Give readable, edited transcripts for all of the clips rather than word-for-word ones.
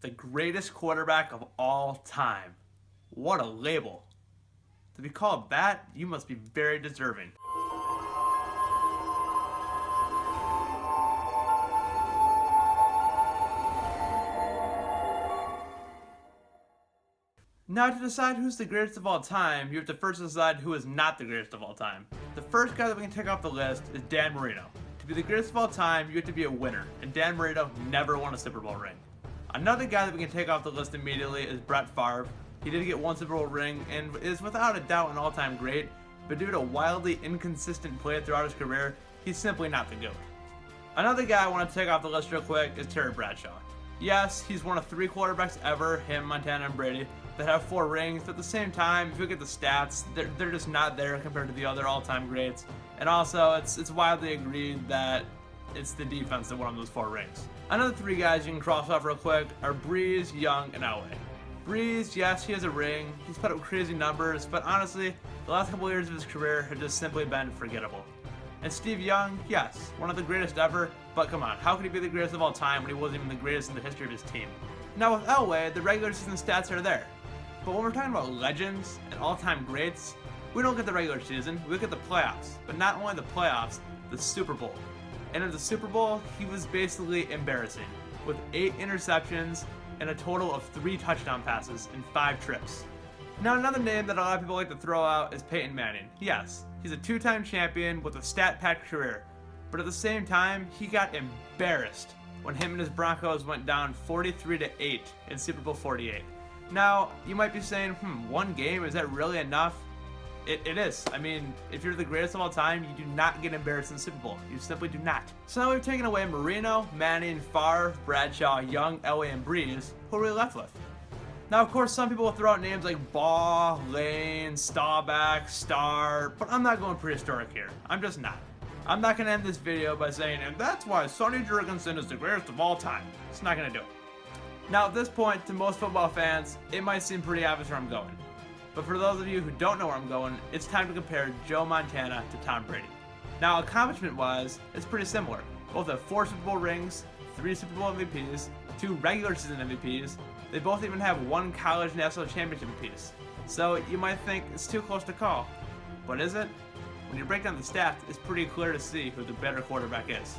the greatest quarterback of all time. What a label. To be called that, you must be very deserving. Now, to decide who's the greatest of all time, you have to first decide who is not the greatest of all time. The first guy that we can take off the list is Dan Marino. To be the greatest of all time, you have to be a winner, and Dan Marino never won a Super Bowl ring. Another guy that we can take off the list immediately is Brett Favre. He did get one Super Bowl ring and is without a doubt an all-time great, but due to wildly inconsistent play throughout his career, he's simply not the GOAT. Another guy I want to take off the list real quick is Terry Bradshaw. Yes, he's one of 3 quarterbacks ever, him, Montana, and Brady, that have 4 rings, but at the same time, if you look at the stats, they're just not there compared to the other all-time greats. And also, it's widely agreed that it's the defense that won those 4 rings. Another 3 guys you can cross off real quick are Brees, Young, and Elway. Brees, yes, he has a ring, he's put up crazy numbers, but honestly, the last couple years of his career have just simply been forgettable. And Steve Young, yes, one of the greatest ever, but come on, how could he be the greatest of all time when he wasn't even the greatest in the history of his team? Now with Elway, the regular season stats are there. But when we're talking about legends and all-time greats, we don't look at the regular season, we look at the playoffs. But not only the playoffs, the Super Bowl. And in the Super Bowl, he was basically embarrassing, with 8 interceptions and a total of 3 touchdown passes in 5 trips. Now another name that a lot of people like to throw out is Peyton Manning. Yes, he's a 2-time champion with a stat-packed career, but at the same time, he got embarrassed when him and his Broncos went down 43-8 in Super Bowl 48. Now, you might be saying, one game, is that really enough? It is. I mean, if you're the greatest of all time, you do not get embarrassed in the Super Bowl. You simply do not. So now we've taken away Marino, Manning, Favre, Bradshaw, Young, Elway, and Brees. Who are we left with? Now, of course, some people will throw out names like Baugh, Lane, Staubach, Starr, but I'm not going prehistoric here. I'm just not. I'm not going to end this video by saying, and that's why Sonny Jurgensen is the greatest of all time. It's not going to do it. Now, at this point, to most football fans, it might seem pretty obvious where I'm going. But for those of you who don't know where I'm going, it's time to compare Joe Montana to Tom Brady. Now, accomplishment-wise, it's pretty similar. Both have 4 Super Bowl rings, 3 Super Bowl MVPs, 2 regular season MVPs. They both even have 1 college national championship apiece. So you might think it's too close to call. But is it? When you break down the stats, it's pretty clear to see who the better quarterback is.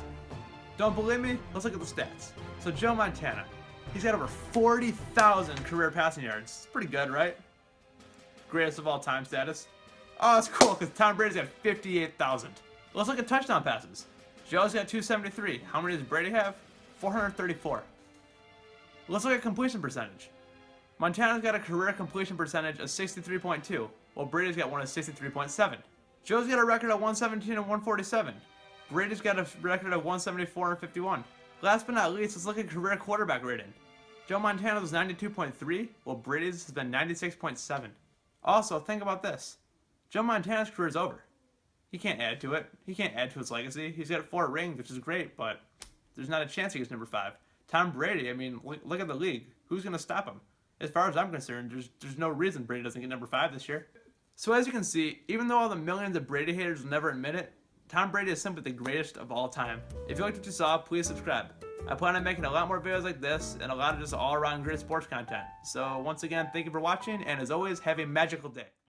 Don't believe me? Let's look at the stats. So Joe Montana, he's got over 40,000 career passing yards. It's pretty good, right? Greatest of all time status. Oh, that's cool, because Tom Brady's got 58,000. Let's look at touchdown passes. Joe's got 273. How many does Brady have? 434. Let's look at completion percentage. Montana's got a career completion percentage of 63.2, while Brady's got one of 63.7. Joe's got a record of 117 and 147. Brady's got a record of 174 and 51. Last but not least, let's look at career quarterback rating. Joe Montana's was 92.3, while Brady's has been 96.7. Also, think about this. Joe Montana's career is over. He can't add to it. He can't add to his legacy. He's got 4 rings, which is great, but there's not a chance he gets number 5. Tom Brady, I mean, look at the league. Who's going to stop him? As far as I'm concerned, there's no reason Brady doesn't get number 5 this year. So as you can see, even though all the millions of Brady haters will never admit it, Tom Brady is simply the greatest of all time. If you liked what you saw, please subscribe. I plan on making a lot more videos like this and a lot of just all-around great sports content. So once again, thank you for watching, and as always, have a magical day.